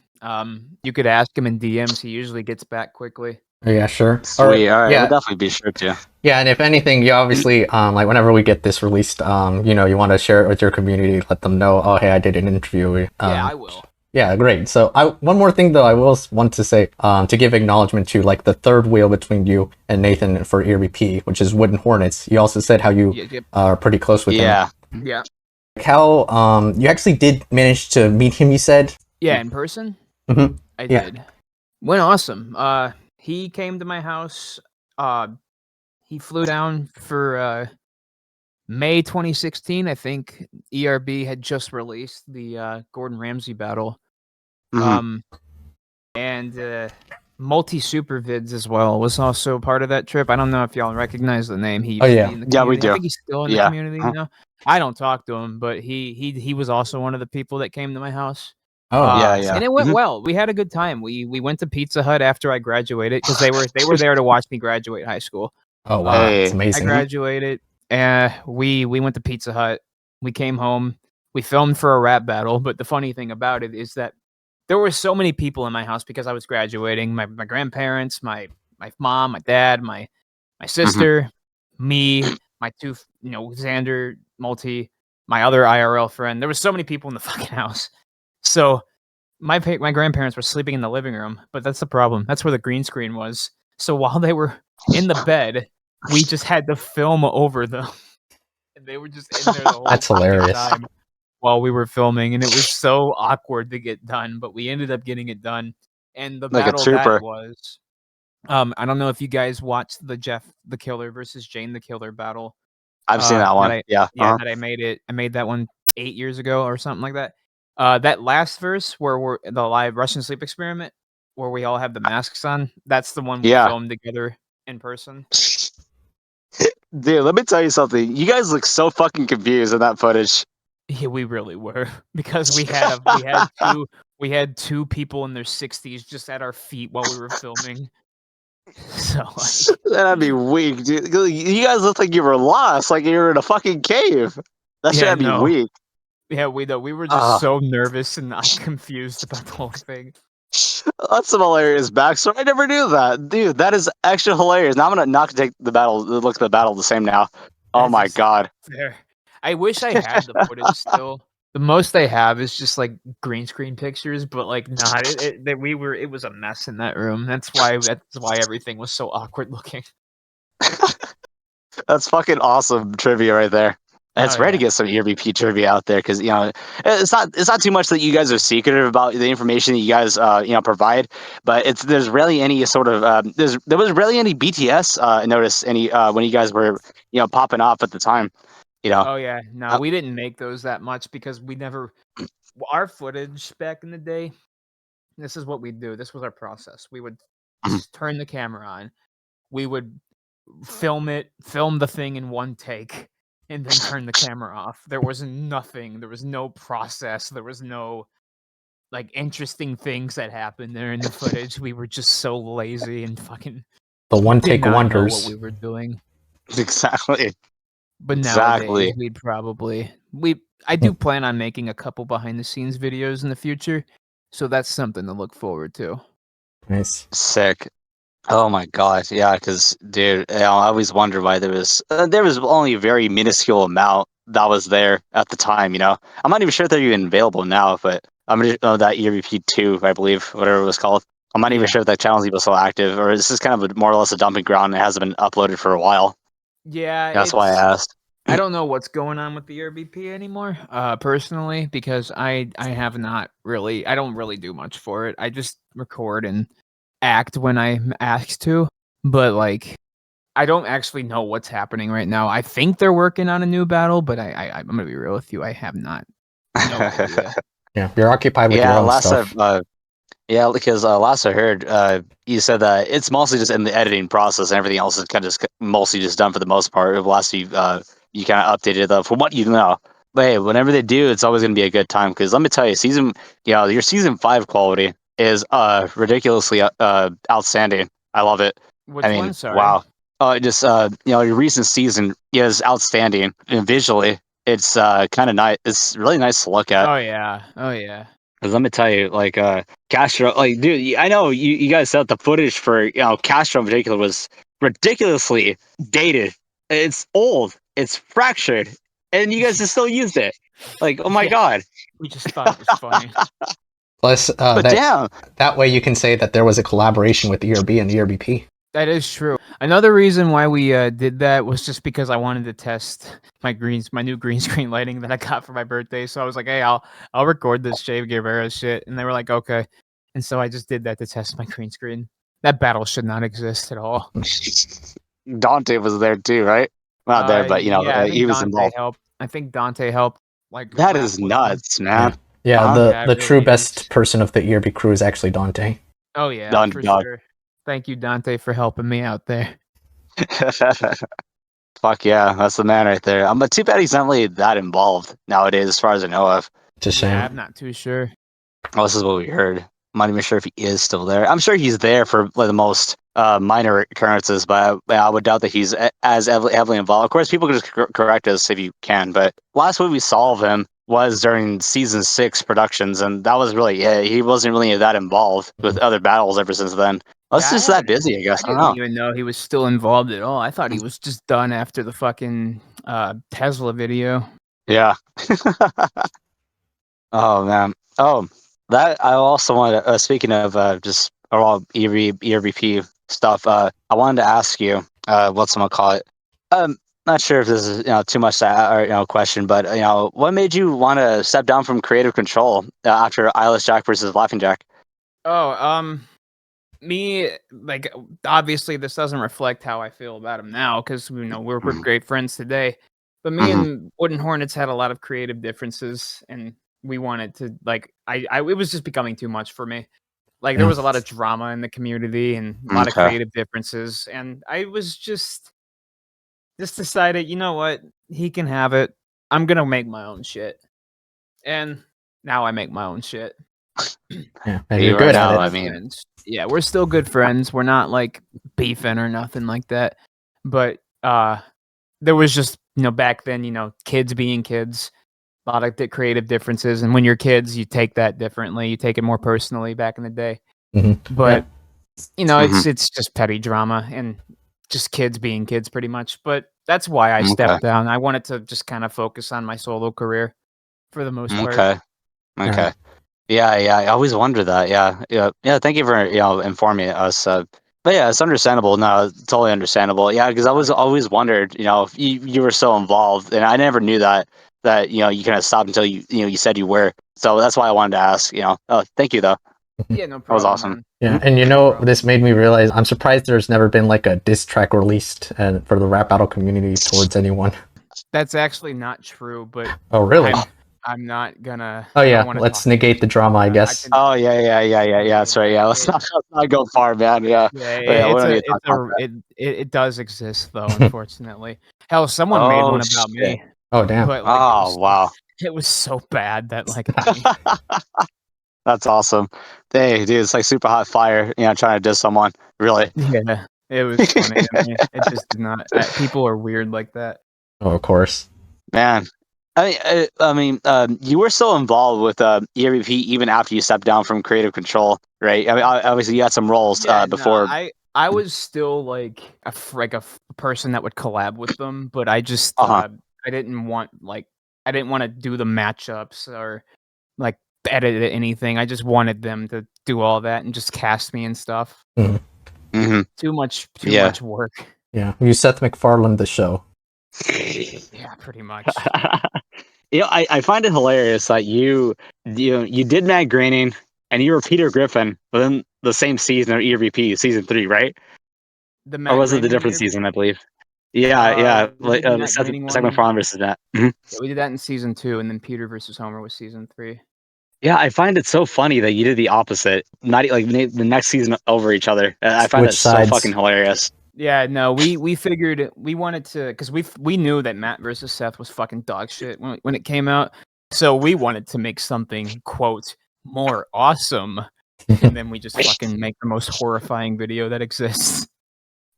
You could ask him in DMs. He usually gets back quickly. Yeah, sure. Sweet. All right, yeah. We'll definitely be sure to. Yeah, and if anything, you obviously like whenever we get this released, you want to share it with your community, let them know, oh hey, I did an interview. Yeah, I will. Yeah, great. So one more thing though, I will want to say, to give acknowledgement to like the third wheel between you and Nathan for ERBP, which is Wooden Hornets. You also said how you are pretty close with him. Yeah. How you actually did manage to meet him, you said? Yeah, in person? Mm-hmm. I did. Went awesome. He came to my house. He flew down for May 2016. I think ERB had just released the Gordon Ramsay battle. Mm-hmm. And Multi Super Vids as well was also part of that trip. I don't know if y'all recognize the name. He yeah, we do. I think he's still in the community. I don't talk to him, but he was also one of the people that came to my house. Oh yeah. And it went well. We had a good time. We went to Pizza Hut after I graduated because they were there to watch me graduate high school. Oh wow, that's amazing. I graduated, and we went to Pizza Hut. We came home. We filmed for a rap battle. But the funny thing about it is that there were so many people in my house because I was graduating. My grandparents, my mom, my dad, my sister, me, my two, Zander, Multi, my other IRL friend. There were so many people in the fucking house. So my grandparents were sleeping in the living room, but that's the problem. That's where the green screen was. So while they were in the bed, we just had to film over them. And they were just in there the whole That's hilarious. time while we were filming, and it was so awkward to get done, but we ended up getting it done. And the Like a battle that trooper. was, I don't know if you guys watched the Jeff the Killer versus Jane the Killer battle. I've seen that one. Yeah. That I made it. I made that one 8 years ago or something like that. That last verse where we're the live Russian sleep experiment, where we all have the masks on. That's the one we Yeah. filmed together in person. Dude, let me tell you something. You guys look so fucking confused in that footage. Yeah, we really were because we had two people in their 60s just at our feet while we were filming. So like, That'd be weak, dude. You guys look like you were lost, like you were in a fucking cave. That Yeah, shit'd be no. weak. Yeah, we were just so nervous and confused about the whole thing. That's some hilarious backstory. I never knew that, dude. That is actually hilarious. Now I'm gonna not take the battle. Look at the battle the same now. Oh my god. There. I wish I had the footage still. The most I have is just like green screen pictures, but like not. It was a mess in that room. That's why everything was so awkward looking. That's fucking awesome trivia right there. And it's rare to get some ERBP trivia out there because it's not too much that you guys are secretive about the information that you guys provide, but there's rarely any sort of there was rarely any BTS notice any when you guys were popping off at the time. Oh yeah, no, we didn't make those that much because we never our footage back in the day. This is what we'd do. This was our process. We would just turn the camera on. We would film the thing in one take, and then turn the camera off. There was nothing. There was no process. There was no like interesting things that happened there in the footage. We were just so lazy and fucking The one take did not wonders. know what we were doing. Exactly. But nowadays I do plan on making a couple behind the scenes videos in the future. So that's something to look forward to. Nice. Sick. Oh my god, yeah, because dude, I always wonder why there was only a very minuscule amount that was there at the time. I'm not even sure if they're even available now, but I'm gonna that ERBP 2, I believe, whatever it was called. I'm not even sure if that channel is even still active, or is this kind of more or less a dumping ground and it hasn't been uploaded for a while. Yeah, That's why I asked. I don't know what's going on with the ERBP anymore, personally, because I have not really. I don't really do much for it. I just record and act when I'm asked to, but like I don't actually know what's happening right now. I think they're working on a new battle, but I'm gonna be real with you. I have not. No idea. Yeah, you're occupied with your own stuff. Because last I heard, you said that it's mostly just in the editing process, and everything else is kind of just mostly just done for the most part. Last you kind of updated from what you know. But hey, whenever they do, it's always gonna be a good time. Because let me tell you, your season 5 quality is ridiculously outstanding. I love it. Which one? Sorry. Wow. Your recent season is outstanding, and visually, it's kind of nice. It's really nice to look at. Oh yeah. Because let me tell you, like Castro, like dude, I know you guys said the footage for Castro in particular was ridiculously dated. It's old. It's fractured, and you guys just still used it. Like, oh my god. We just thought it was funny. Plus, that way you can say that there was a collaboration with ERB and ERBP. That is true. Another reason why we did that was just because I wanted to test my new green screen lighting that I got for my birthday. So I was like, hey, I'll record this Che Guevara shit. And they were like, okay. And so I just did that to test my green screen. That battle should not exist at all. Dante was there too, right? Not there, but he was involved. I think Dante helped. Like that is nuts, man. Yeah, the true best person of the ERB crew is actually Dante. Oh yeah, for sure. Thank you, Dante, for helping me out there. Fuck yeah, that's the man right there. But too bad he's not really that involved nowadays, as far as I know of. It's a shame. Yeah, I'm not too sure. Oh, this is what we heard. I'm not even sure if he is still there. I'm sure he's there for the most minor occurrences, but I would doubt that he's as heavily involved. Of course, people can just correct us if you can, but last week we saw of him was during season 6 productions, and that was really it. He wasn't really that involved with other battles ever since then. Just that busy, I guess. I didn't even know he was still involved at all. I thought he was just done after the fucking Tesla video. Yeah. Oh man. Oh, that I also wanted to, speaking of just overall ERBP stuff, I wanted to ask you, what's I'm gonna call it. not sure if this is too much or question, but what made you want to step down from creative control after Eyeless Jack versus Laughing Jack? Oh, me, like, obviously this doesn't reflect how I feel about him now because we're great friends today. But me Mhm. and Wooden Hornets had a lot of creative differences, and we wanted to like it was just becoming too much for me. Like there Yeah. was a lot of drama in the community and a lot of Okay. creative differences, and I was just decided, you know what, he can have it. I'm gonna make my own shit, and now I make my own shit. Yeah, and you're You are good at now. it. I mean, Friends. Yeah, we're still good friends. We're not like beefing or nothing like that. But there was just back then, kids being kids, a lot of creative differences, and when you're kids, you take that differently. You take it more personally back in the day. Yeah. But Mhm. it's just petty drama and just kids being kids, pretty much. But that's why I Okay. stepped down. I wanted to just kind of focus on my solo career for the most part. Okay. Yeah. Okay. Yeah, yeah. I always wonder that. Yeah, yeah, yeah. Thank you for informing us. But yeah, it's understandable. No, it's totally understandable. Yeah, because I Oh was yeah. always wondered, if you were so involved, and I never knew that you kind of stopped until you said you were. So that's why I wanted to ask. Oh, thank you though. Yeah, no That was problem, awesome. man. Yeah, Mhm. and No problem. this made me realize I'm surprised there's never been like a diss track released and for the rap battle community towards anyone. That's actually not true, but Oh, really? I'm not gonna Oh I don't yeah, wanna let's talk about negate the drama, I I guess. can Oh yeah, yeah, yeah, yeah, yeah. yeah, That's right. Yeah, let's it not go far, man. Yeah, yeah, yeah. We it's don't need a to talk about that. it does exist though, unfortunately. Hell, someone made Oh one about shit. me, Oh damn. but, like, Oh wow. it was so bad that, like, I That's awesome. Hey, dude, it's like super hot fire. Trying to diss someone. Really. yeah, it was funny to me. It just did not people are weird like that. Oh, of course. Man, you were still involved with ERBP even after you stepped down from creative control, right? I mean, obviously you had some roles Yeah, no, before. I was still like a person that would collab with them, but I just Uh huh. I didn't want I didn't want to do the matchups or like edit anything. I just wanted them to do all that and just cast me and stuff. Mhm. Hmm. Too Yeah. much work. Yeah, you Seth MacFarlane the show. Yeah, pretty much. I find it hilarious that you did Matt Groening and you were Peter Griffin within the same season of ERBP, season 3, right? The Or Matt was it the Groening different year. season? I believe. Yeah, yeah. We did the The Matt Groening Seth one. MacFarlane versus that. Mhm. Yeah, we did that in season 2, and then Peter versus Homer was season 3. Yeah, I find it so funny that you did the opposite. Not like the next season over each other. I find that Switch so fucking sides. hilarious. Yeah, no, we figured we wanted to because we knew that Matt versus Seth was fucking dog shit when it came out, so we wanted to make something quote more awesome, and then we just fucking make the most horrifying video that exists.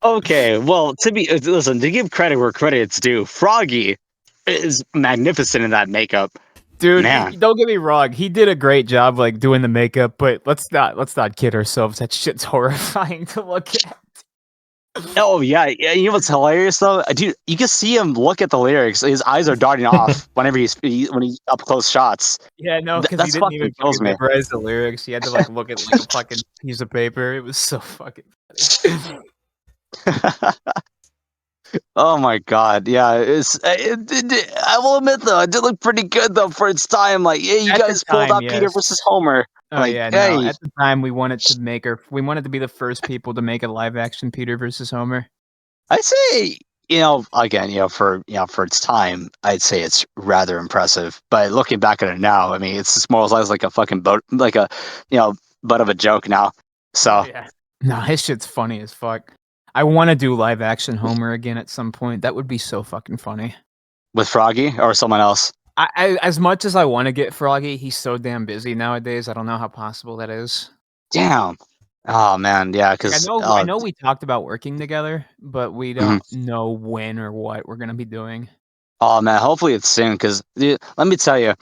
Okay, well, listen, to give credit where credit's due, Froggy is magnificent in that makeup. Dude, Man. don't get me wrong, he did a great job like doing the makeup, but let's not kid ourselves. That shit's horrifying to look at. Oh yeah, yeah. You know what's hilarious though, dude? You can see him look at the lyrics. His eyes are darting off whenever when he's up close shots. Yeah, no, because he That's didn't fucking even kills fucking me. memorize the lyrics. He had to like look at like a fucking piece of paper. It was so fucking funny. Oh my god, yeah. I will admit though, it did look pretty good though for its time. Like, yeah, you At the guys pulled time, out Peter yes. versus Homer. Oh Like, yeah, no. hey, At the time, we wanted to be the first people to make a live action Peter versus Homer. I say, again, for its time, I'd say it's rather impressive. But looking back at it now, I mean, it's just more or less like a fucking boat, like a, butt of a joke now. Oh So yeah. No, his shit's funny as fuck. I want to do live action Homer again at some point. That would be so fucking funny. with Froggy or someone else. I as much as I want to get Froggy, he's so damn busy nowadays. I don't know how possible that is. Damn. Oh man, yeah, Like because I know we talked about working together, but we don't know when or what we're gonna be doing. oh man, hopefully it's soon. Because let me tell you,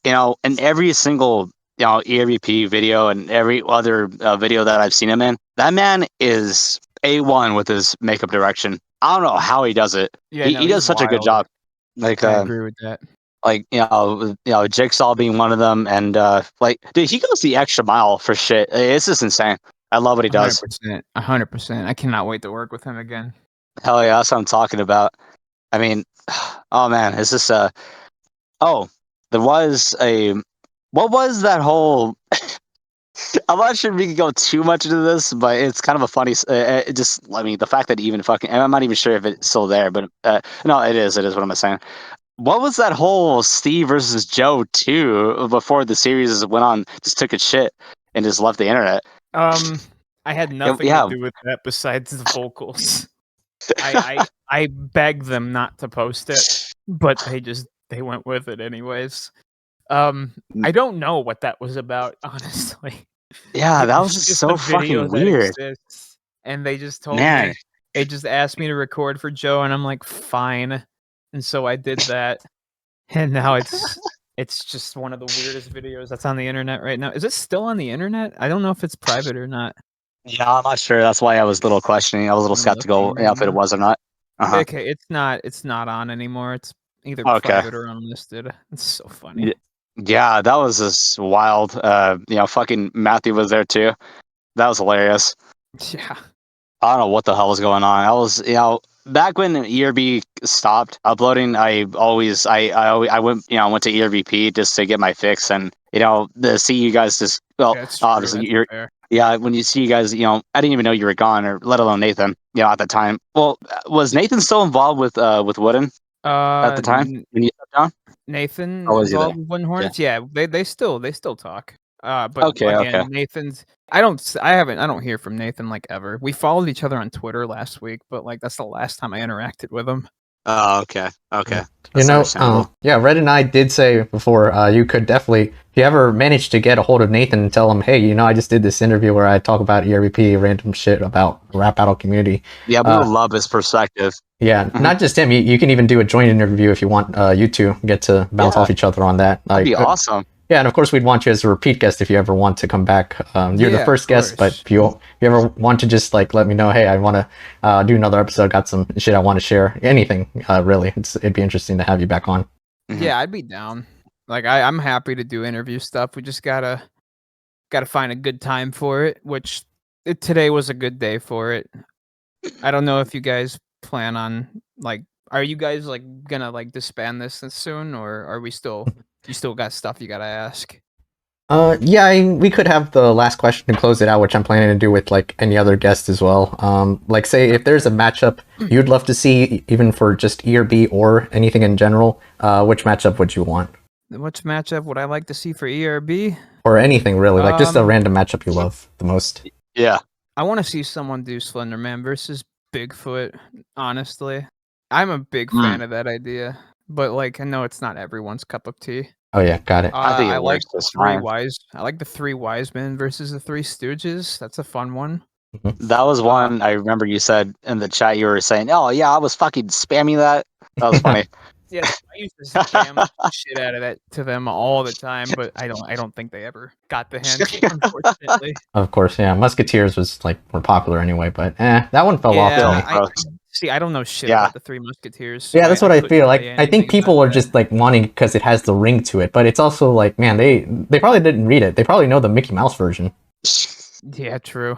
in every single ERBP video and every other video that I've seen him in, that man is A1 with his makeup direction. I don't know how he does it. Yeah, He no, he he's does such a good wild. job. Like I agree with that. Jigsaw being one of them, and like dude, he goes the extra mile for shit. It's just insane. I love what he does. 100%. 100%. I cannot wait to work with him again. Hell yeah, that's what I'm talking about. I mean, oh man, is this oh, there was a what was that whole I'm not sure if we can go too much into this, but it's kind of a funny. I mean, the fact that even fucking, I'm not even sure if it's still there, but no, it is. It is. What am I saying? What was that whole Steve versus Joe too? Before the series went on, just took a shit and just left the internet. I had nothing yeah. to do with that besides the vocals. I begged them not to post it, but they went with it anyways. I don't know what that was about, honestly. Yeah, It that was just so a video fucking that weird. exists, and they just told Man. me they just asked me to record for Joe, and I'm like, fine. And so I did that, and now it's just one of the weirdest videos that's on the internet right now. Is it still on the internet? I don't know if it's private or not. Yeah, I'm not sure. That's why I was a little questioning. I was a little I'm skeptical, looking right if it now. was or not. Uh-huh. Okay, it's not on anymore. It's either Okay. private or unlisted. It's so funny. Yeah, that was just wild. Fucking Matthew was there too. That was hilarious. Yeah. I don't know what the hell was going on. I was, back when ERB stopped uploading, I went, went to ERBP just to get my fix, and to see you guys just, That's true. obviously That's you're, fair. yeah, when you see you guys, I didn't even know you were gone, or let alone Nathan, at the time. Well, was Nathan still involved with Wooden at the time when you stepped down? Nathan Or was he there? involved with Wooden Hornets? Yeah, they still talk. But Okay, again, okay. Nathan's I don't hear from Nathan like ever. We followed each other on Twitter last week, but like that's the last time I interacted with him. Oh, okay. Yeah. That's understandable. Red and I did say before, you could definitely, if you ever manage to get a hold of Nathan and tell him, hey, I just did this interview where I talk about ERBP, random shit about the rap battle community. Yeah, we would love his perspective. Yeah, not just him. You can even do a joint interview if you want. You two get to bounce off each other on that. That'd be awesome. Yeah, and of course we'd want you as a repeat guest if you ever want to come back. You're the first guest, but if you ever want to just like let me know, hey, I want to do another episode, got some shit I want to share, anything really, it'd be interesting to have you back on. Mm-hmm. Yeah, I'd be down. Like I'm happy to do interview stuff. We just gotta find a good time for it. Which today was a good day for it. I don't know if you guys plan on like. Are you guys like gonna like disband this soon, or are we still? You still got stuff you gotta ask? Yeah, we could have the last question to close it out, which I'm planning to do with like any other guest as well. Like say if there's a matchup you'd love to see, even for just ERB or anything in general, which matchup would you want? Which matchup would I like to see for ERB? Or anything really, like just a random matchup you love the most. Yeah. I want to see someone do Slenderman versus Bigfoot, honestly. I'm a big fan of that idea, but like I know it's not everyone's cup of tea. Oh yeah, got it. I think I like the three wise. I like the three wise men versus the three stooges. That's a fun one. That was one I remember you said in the chat. You were saying, "Oh yeah, I was fucking spamming that." That was funny. Yes, I used to spam the shit out of that to them all the time, but I don't think they ever got the hint, unfortunately. Of course, yeah. Musketeers was like more popular anyway, but that one fell off to me. See, I don't know shit about the Three Musketeers. So yeah, that's what I feel like. I think people are just like wanting because it has the ring to it, but it's also like, man, they probably didn't read it. They probably know the Mickey Mouse version. Yeah, true.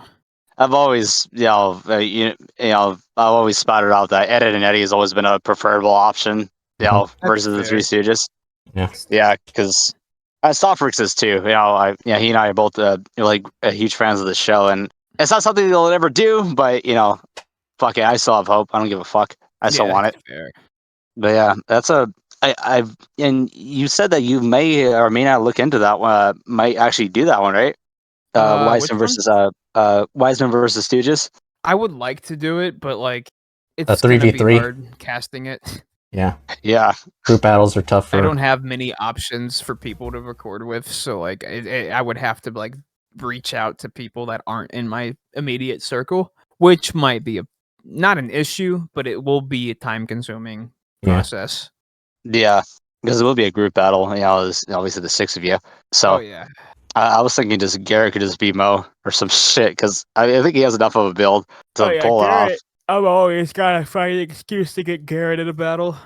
I've always, I've always spotted out that Ed and Eddie has always been a preferable option, versus the Three Stooges. Yeah, because Softworks is too. He and I are both huge fans of the show, and it's not something they'll ever do, but fuck it, I still have hope. I don't give a fuck. I still want it. Fair. But yeah, that's and you said that you may or may not look into that one. Might actually do that one, right? Wiseman versus Stooges. I would like to do it, but like it's a 3v3 hard casting it. Yeah. Group battles are tough. I don't have many options for people to record with, so like I would have to like reach out to people that aren't in my immediate circle, which might be not an issue, but it will be a time-consuming process. Yeah, because it will be a group battle. There's obviously the six of you. So I was thinking just Garrett could just be Mo or some shit, because I think he has enough of a build to pull it off. I've always got to find an excuse to get Garrett in a battle.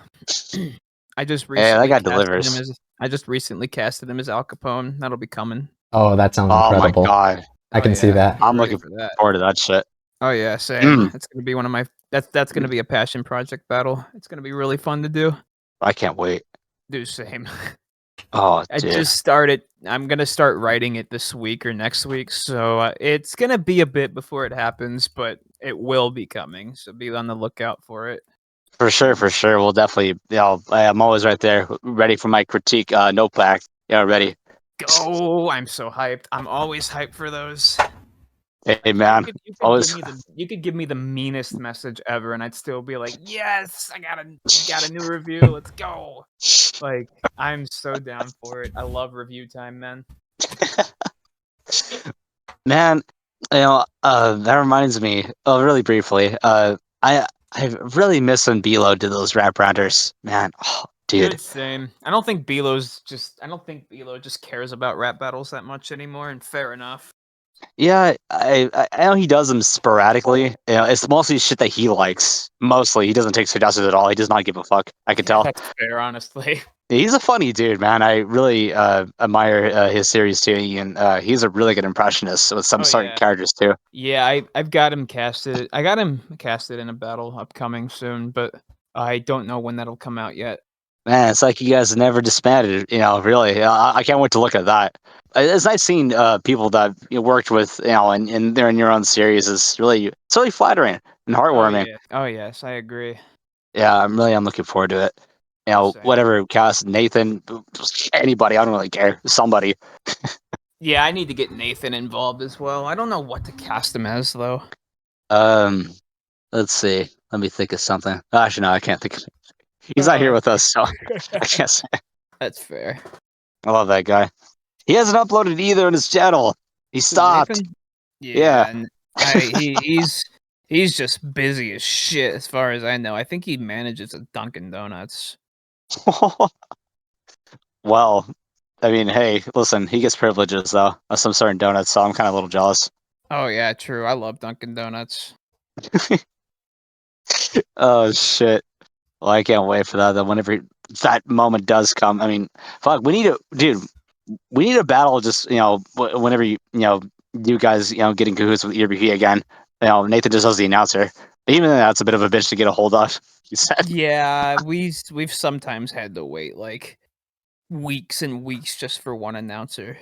I just recently that guy delivers. I just recently casted him as Al Capone. That'll be coming. Oh, that sounds incredible. Oh my god, I can see that. I'm looking forward to that shit. Oh yeah, same. It's gonna be one of my that's gonna be a passion project battle. It's gonna be really fun to do. I can't wait. Do same. Oh, I dude. just started. I'm gonna start writing it this week or next week, so it's gonna be a bit before it happens, but it will be coming. So be on the lookout for it. For sure, for sure. We'll definitely, I'm always right there, ready for my critique notebook. Yeah, ready. Go! I'm so hyped. I'm always hyped for those. Hey, Like man. you could give Always. me the meanest message ever, and I'd still be like, yes, I got a new review. Let's go. Like I'm so down for it. I love review time, man. Man, that reminds me, really briefly, I really miss when Bilo did those rap rounders. Man, oh, dude. Dude, same. I don't think Bilo just cares about rap battles that much anymore, and fair enough. Yeah, I know he does them sporadically. You know, it's mostly shit that he likes. Mostly, he doesn't take suggestions at all. He does not give a fuck. I can tell. That's fair, honestly. He's a funny dude, man. I really admire his series too, and he's a really good impressionist with some Oh certain yeah. characters too. Yeah, I've got him casted. I got him casted in a battle upcoming soon, but I don't know when that'll come out yet. Man, it's like you guys never disbanded. You know, really. I can't wait to look at that. It's nice seeing people that you worked with, and they're in your own series. It's really flattering and Oh heartwarming. yeah. Oh yes, I agree. Yeah, I'm looking forward to it. You know, Same. whatever cast, Nathan, anybody, I don't really care. Somebody. Yeah, I need to get Nathan involved as well. I don't know what to cast him as though. Um, let's see. Let me think of something. Actually, no, I can't think of it. He's not here Uh, with us, so I can't say. That's fair. I love that guy. He hasn't uploaded either on his channel. He stopped. Nathan? Yeah. Yeah, and he's just busy as shit as far as I know. I think he manages a Dunkin' Donuts. Well, I mean, hey, listen, he gets privileges though of some certain donuts, so I'm kind of a little jealous. Oh yeah, true. I love Dunkin' Donuts. Oh shit! Well, I can't wait for that. Then whenever that moment does come, I mean, fuck, dude. We need a battle. Just whenever you guys get in cahoots with ERBP again. Nathan just does the announcer. Even then, that's a bit of a bitch to get a hold of. He said. Yeah, we've sometimes had to wait like weeks and weeks just for one announcer.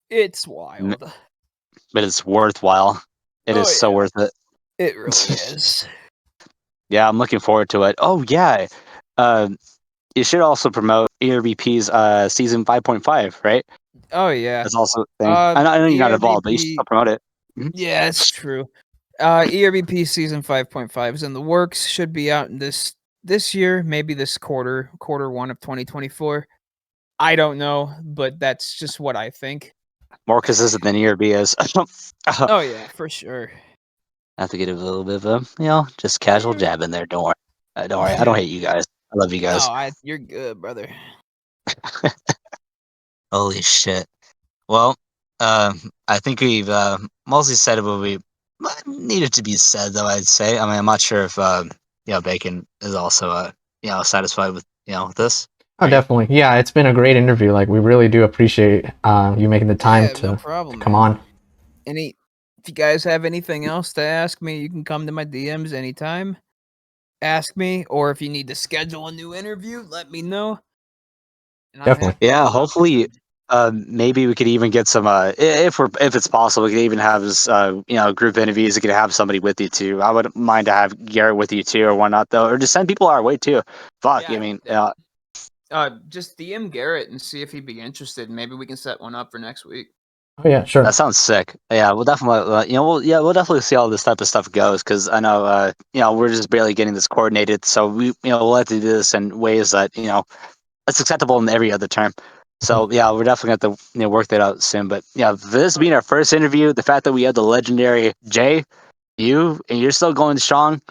It's wild. But it's worthwhile. It is Oh so yeah, worth it. it really is. Yeah, I'm looking forward to it. Oh yeah, uh, you should also promote ERBP's season 5.5, right? Oh yeah. That's also a thing. I know you're not involved, but you should still ERBP. promote it. Mhm. Yeah, it's true. ERBP season 5.5 is in the works. Should be out in this year, maybe this quarter one of 2024. I don't know, but that's just what I think. More consistent than ERB is. I Oh yeah, for sure. have to get a little bit of a, just casual jab in there. Don't worry. Don't worry. I don't hate you guys. I love you guys. No, you're good, brother. Holy shit. Well, I think we've mostly said what we needed to be said, though. I'd say. I mean, I'm not sure if Bacon is also satisfied with with this. Oh, definitely. Yeah, it's been a great interview. Like, we really do appreciate you making the time Yeah, no to problem, come man. on. If you guys have anything else to ask me, you can come to my DMs anytime. Ask me, or if you need to schedule a new interview, let me know. And I'm Definitely. happy to Yeah, do it. hopefully, maybe we could even get some. If it's possible, we could even have this, group interviews. We could have somebody with you too. I wouldn't mind to have Garrett with you too, or whatnot, though, or just send people our way too. Fuck, Yeah, I mean, just DM Garrett and see if he'd be interested. Maybe we can set one up for next week. Oh, yeah, sure. that sounds sick. Yeah, we'll definitely, we'll definitely see how this type of stuff goes because I know, we're just barely getting this coordinated. So we'll have to do this in ways that it's acceptable in every other term. So yeah, we're definitely going to work that out soon. But yeah, this being our first interview, the fact that we had the legendary Jay, you're still going strong.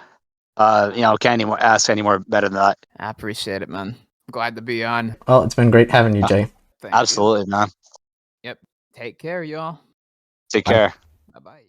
Can't ask any more better than that. I appreciate it, man. Glad to be on. Well, it's been great having you, Jay. Thank you. Absolutely, man. Yep. Take care, y'all. Take Bye. care. Bye bye.